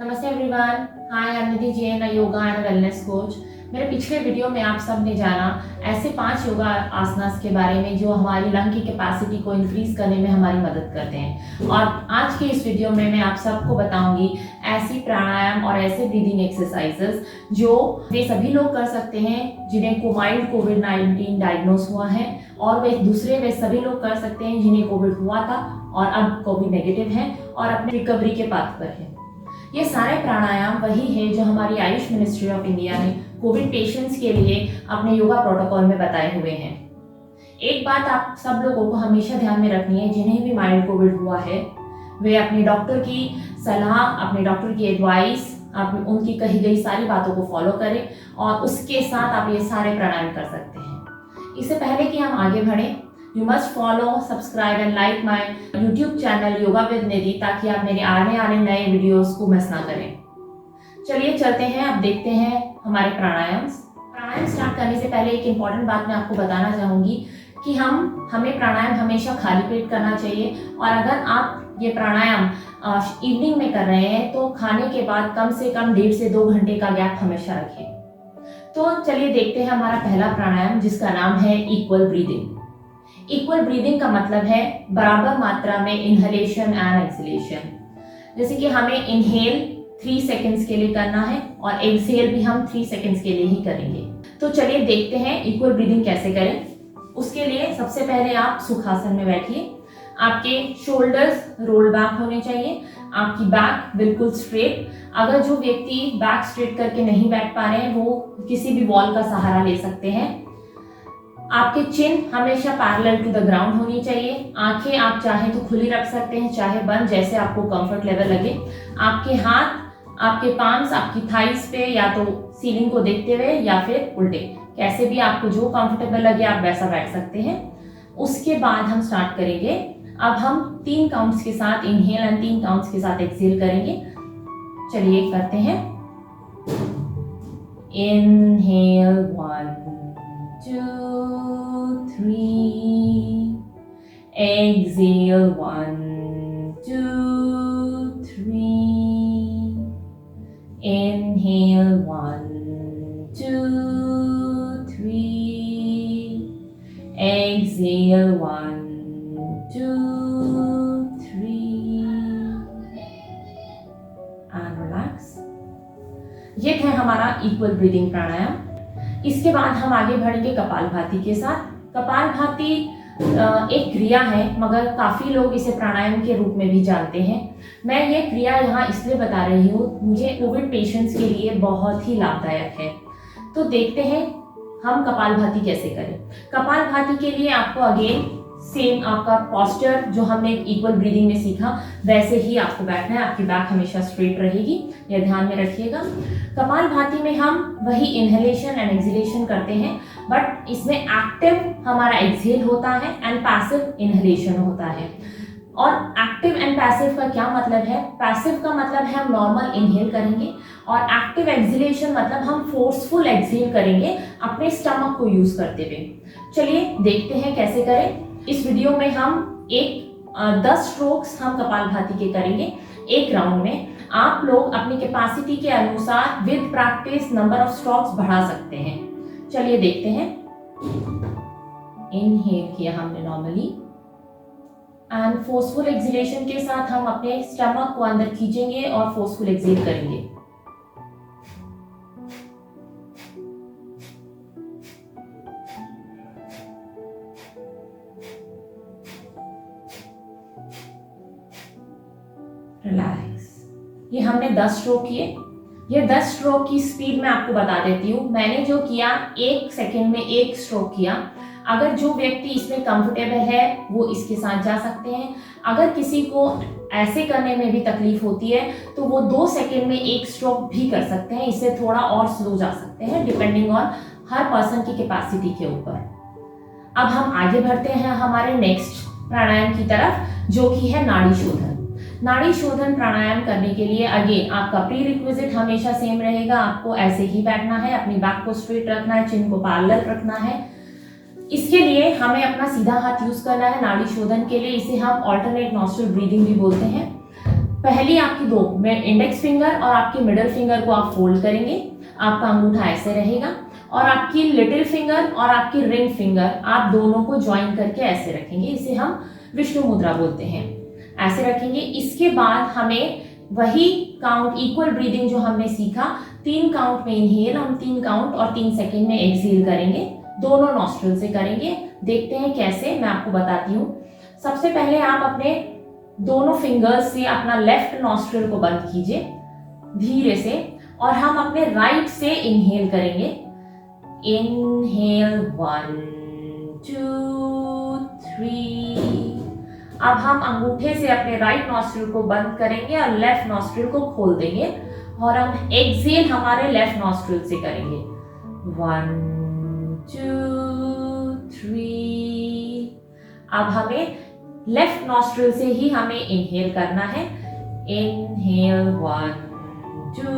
नमस्ते everyone, hi I am Nidhi Jain, a yoga and wellness coach. मेरे पिछले वीडियो में आप सब ने जाना ऐसे 5 योगा आसनास के बारे में जो हमारी लंग की कैपेसिटी को इंक्रीज करने में हमारी मदद करते हैं। और आज के इस वीडियो में मैं आप सबको बताऊंगी ऐसी प्राणायाम और ऐसे ब्रीदिंग एक्सरसाइजेस जो वे सभी लोग कर सकते हैं जिन्हें कोविड कोविड-19 डायग्नोस हुआ है, और वे सभी लोग कर सकते हैं जिन्हें कोविड हुआ था और अब कोविड नेगेटिव है और अपने रिकवरी के पाथ पर है। ये सारे प्राणायाम वही है जो हमारी आयुष मिनिस्ट्री ऑफ इंडिया ने कोविड पेशेंट्स के लिए अपने योगा प्रोटोकॉल में बताए हुए हैं। एक बात आप सब लोगों को हमेशा ध्यान में रखनी है, जिन्हें भी माइल्ड कोविड हुआ है वे अपने डॉक्टर की सलाह, अपने डॉक्टर की एडवाइस, आप उनकी कही गई सारी बातों को फॉलो करें और उसके साथ आप ये सारे प्राणायाम कर सकते हैं। इससे पहले कि हम आगे बढ़ें, You must follow, subscribe and like my YouTube channel yoga with Nidhi, ताकि आप मेरे आने नए वीडियोस को मिस ना करें। चलिए चलते हैं, अब देखते हैं हमारे प्राणायाम स्टार्ट करने से पहले एक इम्पॉर्टेंट बात मैं आपको बताना चाहूँगी कि हमें प्राणायाम हमेशा खाली पेट करना चाहिए। और अगर आप ये प्राणायाम इवनिंग में कर रहे हैं तो खाने के बाद कम से कम 1.5 से 2 घंटे का गैप हमेशा रखें। तो चलिए देखते हैं हमारा पहला प्राणायाम, जिसका नाम है इक्वल ब्रीदिंग। इक्वल ब्रीदिंग का मतलब है बराबर मात्रा में इनहेलेशन एंड एक्सहेलेशन। जैसे कि हमें इनहेल 3 सेकंड्स के लिए करना है और एक्सहेल भी हम 3 सेकंड्स के लिए ही करेंगे। तो चलिए देखते हैं इक्वल ब्रीदिंग कैसे करें। उसके लिए सबसे पहले आप सुखासन में बैठिए। आपके शोल्डर्स रोल बैक होने चाहिए, आपकी बैक बिल्कुल स्ट्रेट। अगर जो व्यक्ति बैक स्ट्रेट करके नहीं बैठ पा रहे हैं वो किसी भी वॉल का सहारा ले सकते हैं। आपके चिन हमेशा पैरेलल टू द ग्राउंड होनी चाहिए। आंखें आप चाहे तो खुली रख सकते हैं, चाहे बंद, जैसे आपको कंफर्ट लेवल लगे। आपके हाथ, आपके पाम्स आपकी थाइस पे या तो सीलिंग को देखते हुए या फिर उल्टे, कैसे भी आपको जो कंफर्टेबल लगे आप वैसा बैठ सकते हैं। उसके बाद हम स्टार्ट करेंगे। अब हम 3 काउंट्स के साथ इनहेल एंड 3 काउंट्स के साथ एक्सहेल करेंगे। चलिए करते हैं। Inhale 1 2 3, exhale 1 2 3, inhale 1 2 3, exhale 1 2 3 and relax। ये है हमारा इक्वल ब्रीदिंग प्राणायाम। इसके बाद हम आगे बढ़ेंगे कपालभाति के साथ। कपालभाति एक क्रिया है, मगर काफ़ी लोग इसे प्राणायाम के रूप में भी जानते हैं। मैं ये क्रिया यहाँ इसलिए बता रही हूँ, मुझे कोविड पेशेंट्स के लिए बहुत ही लाभदायक है। तो देखते हैं हम कपालभाति कैसे करें। कपालभाति के लिए आपको अगेन सेम आपका पोस्चर जो हमने इक्वल ब्रीदिंग में सीखा वैसे ही आपको बैठना है। आपकी बैक हमेशा स्ट्रेट रहेगी, यह ध्यान में रखिएगा। कपालभाति में हम वही इनहेलेशन एंड एक्सहेलेशन करते हैं, बट इसमें एक्टिव हमारा एक्सहेल होता है एंड पैसिव इनहेलेशन होता है। और एक्टिव एंड पैसिव का क्या मतलब है? पैसिव का मतलब है हम नॉर्मल इनहेल करेंगे और एक्टिव एक्सहेलेशन मतलब हम फोर्सफुल एक्सहेल करेंगे अपने स्टमक को यूज करते हुए। चलिए देखते हैं कैसे करें। इस वीडियो में हम 10 स्ट्रोक्स हम कपालभाति के करेंगे एक राउंड में। आप लोग अपनी कैपेसिटी के अनुसार with practice number of strokes बढ़ा सकते हैं। चलिए देखते हैं। इनहेल किया हमने नॉर्मली एंड फोर्सफुल एक्सहेलेशन के साथ हम अपने स्टमक को अंदर खींचेंगे और फोर्सफुल एक्सहेल करेंगे। रिलैक्स। ये हमने 10 स्ट्रोक किए। ये 10 स्ट्रोक की स्पीड मैं आपको बता देती हूँ। मैंने जो किया 1 सेकेंड में 1 स्ट्रोक किया। अगर जो व्यक्ति इसमें कंफर्टेबल है वो इसके साथ जा सकते हैं। अगर किसी को ऐसे करने में भी तकलीफ होती है तो वो 2 सेकेंड में 1 स्ट्रोक भी कर सकते हैं। इससे थोड़ा और स्लो जा सकते हैं डिपेंडिंग ऑन हर पर्सन की कैपेसिटी के ऊपर। अब हम आगे बढ़ते हैं हमारे नेक्स्ट प्राणायाम की तरफ, जो कि है नाड़ी शोधन। नाड़ी शोधन प्राणायाम करने के लिए अगेन आपका प्री रिक्विजिट हमेशा सेम रहेगा। आपको ऐसे ही बैठना है, अपनी बैक को स्ट्रेट रखना है, चिन को पैरेलल रखना है। इसके लिए हमें अपना सीधा हाथ यूज करना है नाड़ी शोधन के लिए। इसे हम ऑल्टरनेट नॉस्ट्रल ब्रीदिंग भी बोलते हैं। पहली आपकी दो इंडेक्स फिंगर और आपकी मिडिल फिंगर को आप फोल्ड करेंगे, आपका अंगूठा ऐसे रहेगा, और आपकी लिटिल फिंगर और आपकी रिंग फिंगर आप दोनों को ज्वाइन करके ऐसे रखेंगे। इसे हम विष्णु मुद्रा बोलते हैं। ऐसे रखेंगे। इसके बाद हमें वही काउंट, इक्वल ब्रीदिंग जो हमने सीखा, 3 काउंट में इनहेल, हम 3 काउंट और 3 सेकेंड में एक्सहेल करेंगे, दोनों नॉस्ट्रिल से करेंगे। देखते हैं कैसे, मैं आपको बताती हूँ। सबसे पहले आप अपने दोनों फिंगर्स से अपना लेफ्ट नॉस्ट्रिल को बंद कीजिए धीरे से, और हम अपने राइट से इनहेल करेंगे। इनहेल 1 2 3। अब हम अंगूठे से अपने राइट नॉस्ट्रिल को बंद करेंगे और लेफ्ट नॉस्ट्रिल को खोल देंगे, और हम एक्सहेल हमारे लेफ्ट नॉस्ट्रिल से करेंगे। 1 2 3। अब हमें लेफ्ट नॉस्ट्रिल से ही हमें इनहेल करना है। इनहेल 1 2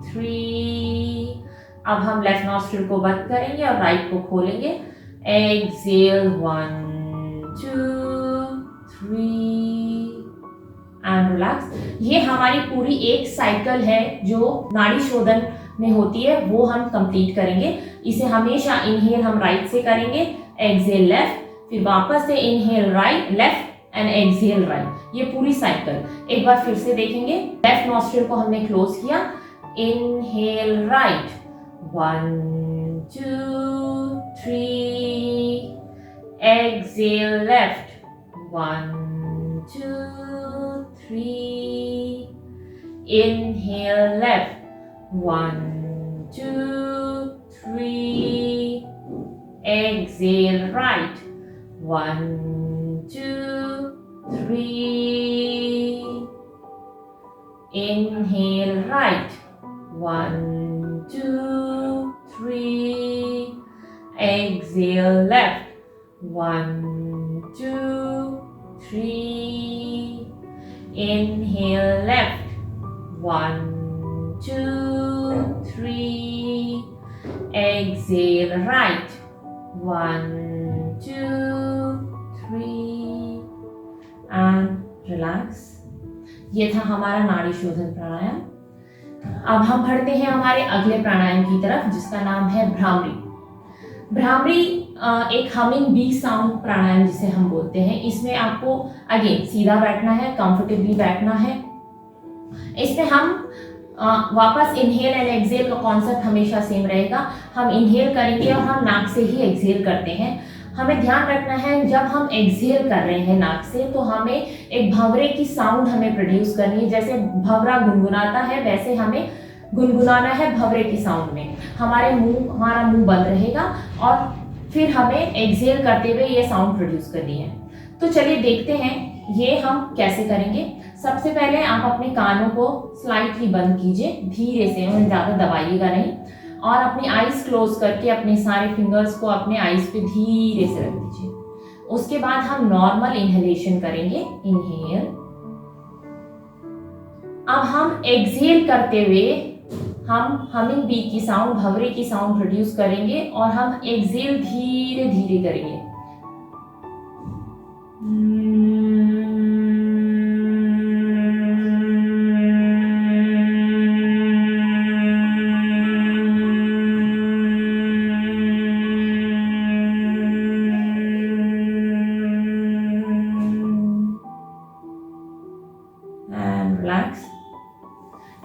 3। अब हम लेफ्ट नॉस्ट्रिल को बंद करेंगे और राइट को खोलेंगे। Exhale 1 2 3 and relax. ये हमारी पूरी एक साइकिल है जो नाड़ी शोधन में होती है, वो हम कंप्लीट करेंगे। इसे हमेशा इनहेल हम राइट से करेंगे, एक्सहेल लेफ्ट, फिर वापस से inhale right left and exhale right. ये पूरी साइकिल एक बार फिर से देखेंगे। लेफ्ट नॉस्ट्रिल को हमने क्लोज किया, inhale right 1 2 3, exhale left 1 2 3, inhale left 1 2 3, exhale right 1 2 3, inhale right 1 2 3, exhale left 1 2 3, inhale left 1 2 3, exhale right 1 2 3 and relax। ये था हमारा नाड़ी शोधन प्राणायाम। अब हम बढ़ते हैं हमारे अगले प्राणायाम की तरफ, जिसका नाम है भ्रामरी। भ्रामरी एक हमिंग बी साउंड प्राणायाम जिसे हम बोलते हैं। इसमें आपको अगेन सीधा बैठना है, कंफर्टेबली बैठना है। इसमें हम वापस इनहेल एंड एक्सहेल का कॉन्सेप्ट हमेशा सेम रहेगा। हम इनहेल करेंगे और हम नाक से ही एक्सहेल करते हैं। हमें ध्यान रखना है जब हम एक्सहेल कर रहे हैं नाक से, तो हमें एक भंवरे की साउंड हमें प्रोड्यूस करनी है। जैसे भंवरा गुनगुनाता है वैसे हमें गुनगुनाना है भंवरे की साउंड में। हमारा मुंह बंद रहेगा और फिर हमें एक्सहेल करते हुए ये साउंड प्रोड्यूस करनी है। तो चलिए देखते हैं ये हम कैसे करेंगे। सबसे पहले आप अपने कानों को स्लाइटली बंद कीजिए, धीरे से, उन्हें ज़्यादा दबाइएगा नहीं, और अपनी आईज क्लोज करके अपने सारे फिंगर्स को अपने आईज पे धीरे से रख दीजिए। उसके बाद हम नॉर्मल इनहेलेशन करेंगे, इनहेल। अब हम एक्सहेल करते हुए हम हमिंग बी की साउंड, भंवरे की साउंड प्रोड्यूस करेंगे, और हम एक्सहेल धीरे धीरे करेंगे।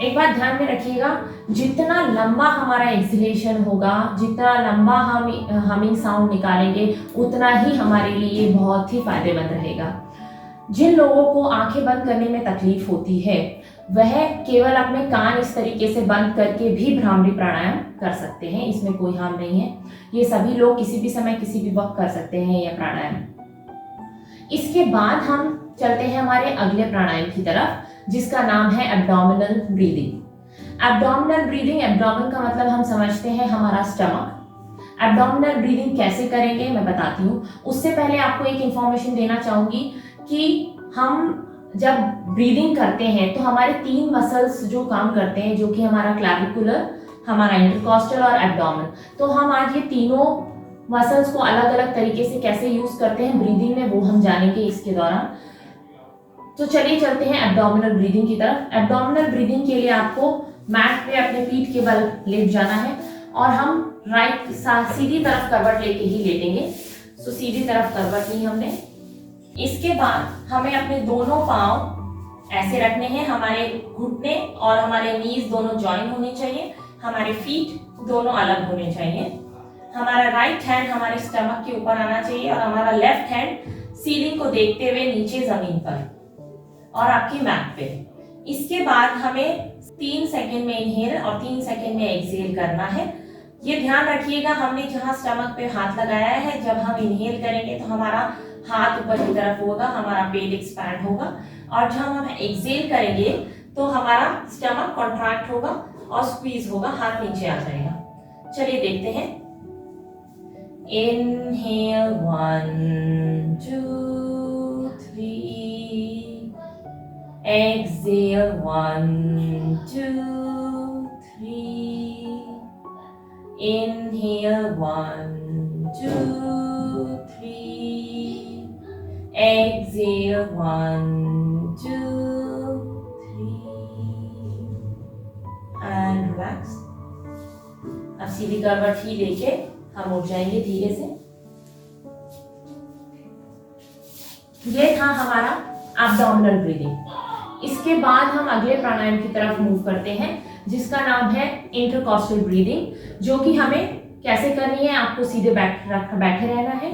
एक बात ध्यान में रखिएगा, जितना लंबा हमारा एक्सहेलेशन होगा, जितना लंबा हम हमिंग साउंड निकालेंगे, उतना ही हमारे लिए बहुत ही फायदेमंद रहेगा। जिन लोगों को आंखें बंद करने में तकलीफ होती है, वह केवल अपने कान इस तरीके से बंद करके भी भ्रामरी प्राणायाम कर सकते हैं। इसमें कोई हार्म नहीं है। ये सभी लोग किसी भी समय किसी भी वक्त कर सकते हैं यह प्राणायाम। इसके बाद हम चलते हैं हमारे अगले प्राणायाम की तरफ, जिसका नाम है abdominal breathing. Abdominal breathing, abdomen का मतलब हम समझते हैं हमारा स्टमक। एब्डोमिनल ब्रीदिंग कैसे करेंगे मैं बताती हूँ। उससे पहले आपको एक इंफॉर्मेशन देना चाहूंगी कि हम जब ब्रीदिंग करते हैं तो हमारे 3 मसल्स जो काम करते हैं, जो कि हमारा क्लैविकुलर, हमारा इंटरकॉस्टल और एब्डोमेन। तो हम आज ये तीनों मसल्स को अलग अलग तरीके से कैसे यूज करते हैं ब्रीदिंग में, वो हम जानेंगे इसके दौरान। तो चलिए चलते हैं एब्डोमिनल ब्रीदिंग की तरफ। एब्डोमिनल ब्रीदिंग के लिए आपको मैट पे अपने पीठ के बल लेट जाना है और हम राइट सीधी तरफ करवट लेके ही लेटेंगे। सो सीधी तरफ करवट ली हमने। इसके बाद हमें अपने दोनों पांव ऐसे रखने हैं, हमारे घुटने और हमारे नीज दोनों ज्वाइन होने चाहिए, हमारे फीट दोनों अलग होने चाहिए। हमारा राइट हैंड हमारे स्टमक के ऊपर आना चाहिए और हमारा लेफ्ट हैंड सीलिंग को देखते हुए नीचे जमीन पर और आपकी मैट पे। इसके बाद हमें 3 सेकंड में इनहेल और 3 सेकंड में एक्सहेल करना है। ये ध्यान रखिएगा, हमने जहां स्टमक पे हाथ लगाया है, जब हम इनहेल करेंगे तो हमारा हाथ ऊपर की तरफ होगा, हमारा पेट एक्सपैंड होगा, और जब हम एक्सहेल करेंगे तो हमारा स्टमक कॉन्ट्रैक्ट होगा और स्क्वीज होगा, हाथ नीचे आ जाएगा। चलिए देखते हैं। Inhale 1 2 3, exhale 1 2 3, inhale 1 2 3, exhale 1 2 3 and relax। अब सीधी करवट ही लेके हम उठ जाएंगे धीरे से। ये था हमारा एब्डोमिनल ब्रीदिंग। इसके बाद हम अगले प्राणायाम की तरफ मूव करते हैं जिसका नाम है इंटरकॉस्टल ब्रीदिंग, जो कि हमें कैसे करनी है। आपको सीधे बैठे रहना है,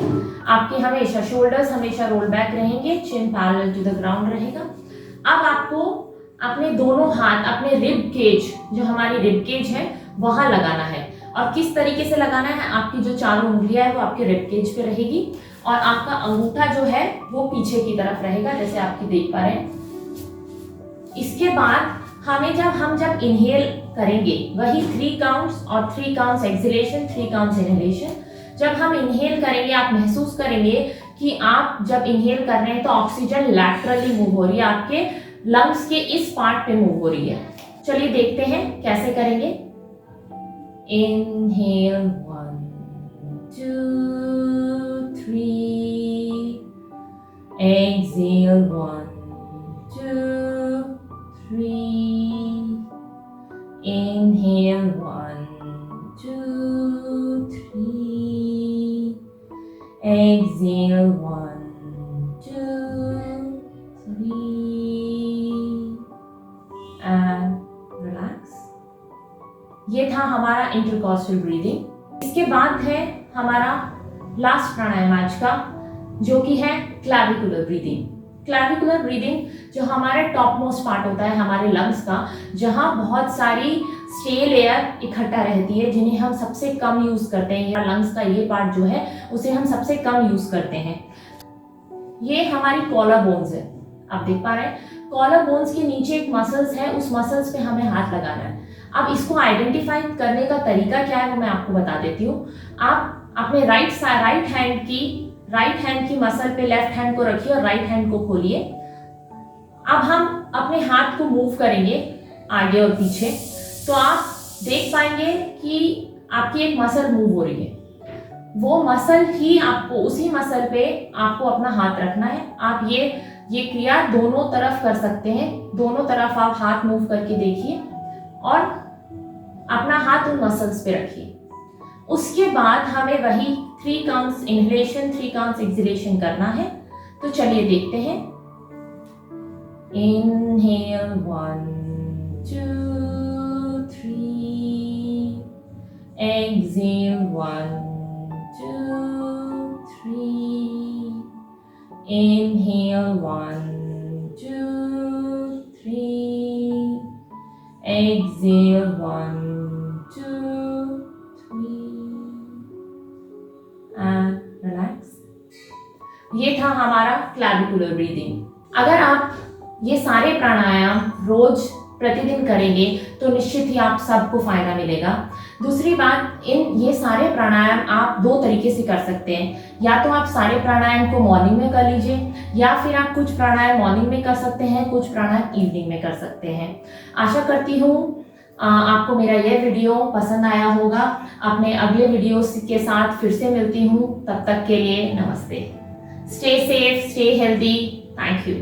आपके हमेशा शोल्डर्स हमेशा रोल बैक रहेंगे, चिन पैरेलल टू द ग्राउंड रहेगा। अब आपको अपने दोनों हाथ अपने रिब केज, जो हमारी रिब केज है, वहां लगाना है। और किस तरीके से लगाना है, आपकी जो चारों उंगलियां है वो आपके रिब केज पे रहेगी और आपका अंगूठा जो है वो पीछे की तरफ रहेगा, जैसे आपकी देख पा रहे हैं। इसके बाद हमें जब इनहेल करेंगे वही 3 काउंट्स और 3 काउंट्स एक्सहेलेशन, 3 काउंट्स इनहेलेशन। जब हम इनहेल करेंगे आप महसूस करेंगे कि आप जब इनहेल कर रहे हैं तो ऑक्सीजन लैटरली मूव हो रही है, आपके लंग्स के इस पार्ट पे मूव हो रही है। चलिए देखते हैं कैसे करेंगे। Inhale 1 2 3, exhale 1 2 3, inhale 1 2 3, exhale 1 2 3 and relax। ये था हमारा इंटरकॉस्टल ब्रीदिंग। इसके बाद है हमारा लास्ट प्राणायाम आज का, जो कि है क्लैविकुलर ब्रीदिंग। क्लैविकुलर ब्रीदिंग जो हमारे टॉप मोस्ट पार्ट होता है हमारे लंग्स का, जहां बहुत सारी स्टेल एयर इकट्ठा रहती है, जिन्हें हम सबसे कम यूज करते हैं। या लंग्स का ये पार्ट जो है उसे हम सबसे कम यूज करते हैं। ये हमारी कॉलर बोन्स है, आप देख पा रहे हैं। कॉलर बोन्स के नीचे एक मसल्स है, उस मसल्स पे हमें हाथ लगाना है। अब इसको आइडेंटिफाई करने का तरीका क्या है वो मैं आपको बता देती हूँ। आप अपने राइट हैंड की मसल पे लेफ्ट हैंड को रखिए और राइट हैंड को खोलिए। अब हम अपने हाथ को मूव करेंगे आगे और पीछे, तो आप देख पाएंगे कि आपकी एक मसल मूव हो रही है। वो मसल ही आपको, उसी मसल पे आपको अपना हाथ रखना है। आप ये क्रिया दोनों तरफ कर सकते हैं। दोनों तरफ आप हाथ मूव करके देखिए और अपना हाथ उन मसल्स पे रखिए। उसके बाद हमें वही 3 काउंट्स इनहेलेशन, 3 काउंट्स एक्सहेलेशन करना है। तो चलिए देखते हैं। Inhale 1 2 3, exhale 1 2 3, inhale 1 2 3, exhale 1 2 3 and relax। ये था हमारा क्लैविकुलर ब्रीदिंग। अगर आप ये सारे प्राणायाम रोज प्रतिदिन करेंगे तो निश्चित ही आप सबको फायदा मिलेगा। दूसरी बात, ये सारे प्राणायाम आप 2 तरीके से कर सकते हैं। या तो आप सारे प्राणायाम को मॉर्निंग में कर लीजिए, या फिर आप कुछ प्राणायाम मॉर्निंग में कर सकते हैं, कुछ प्राणायाम इवनिंग में कर सकते हैं। आशा करती हूँ आपको मेरा यह वीडियो पसंद आया होगा। अपने अगले वीडियो के साथ फिर से मिलती हूँ, तब तक के लिए नमस्ते। Stay safe, stay healthy. Thank you.